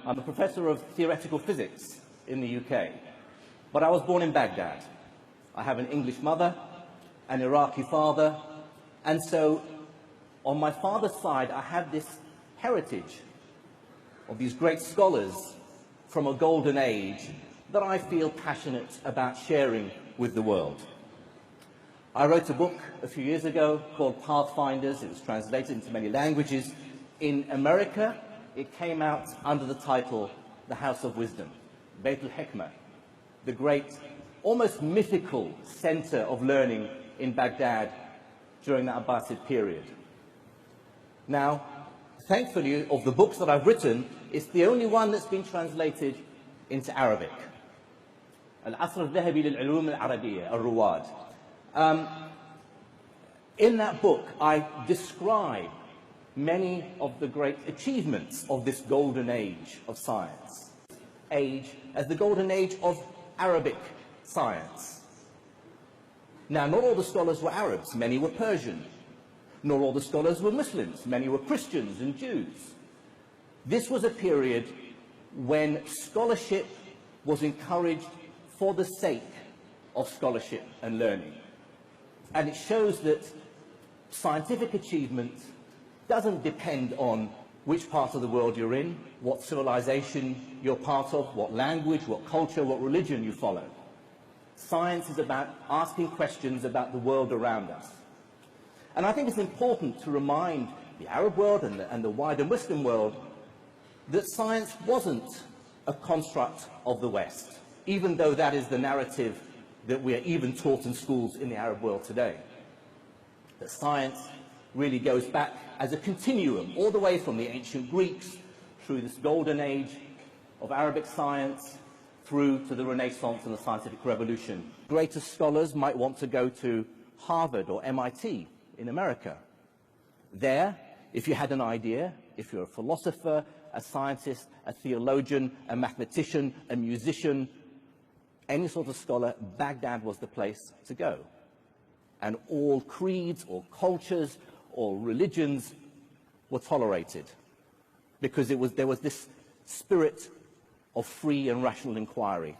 I'm a professor of theoretical physics in the UK, but I was born in Baghdad. I have an English mother, an Iraqi father, and so on my father's side, I have this heritage of these great scholars from a golden age that I feel passionate about sharing with the world. I wrote a book a few years ago called Pathfinders. It was translated into many languages. In America, it came out under the title The House of Wisdom, Beit al-Hikmah, the great, almost mythical center of learning in Baghdad during the Abbasid period. Now, thankfully, of the books that I've written, it's the only one that's been translated into Arabic. العصر الذهبي للعلوم العربية الرواد. In that book, I describe many of the great achievements of this golden age of science, as the golden age of Arabic science. Now, not all the scholars were Arabs, many were Persian. Not all the scholars were Muslims, many were Christians and Jews. This was a period when scholarship was encouraged for the sake of scholarship and learning. And it shows that scientific achievement doesn't depend on which part of the world you're in, what civilization you're part of, what language, what culture, what religion you follow. Science is about asking questions about the world around us. And I think it's important to remind the Arab world and the wider Muslim world that science wasn't a construct of the West, even though that is the narrative that we are even taught in schools in the Arab world today. That science really goes back as a continuum, all the way from the ancient Greeks through this golden age of Arabic science, through to the Renaissance and the scientific revolution. Greater scholars might want to go to Harvard or MIT in America. There, if you had an idea, if you're a philosopher, a scientist, a theologian, a mathematician, a musician, any sort of scholar, Baghdad was the place to go. And all creeds, all cultures, all religions were tolerated because there was this spirit of free and rational inquiry.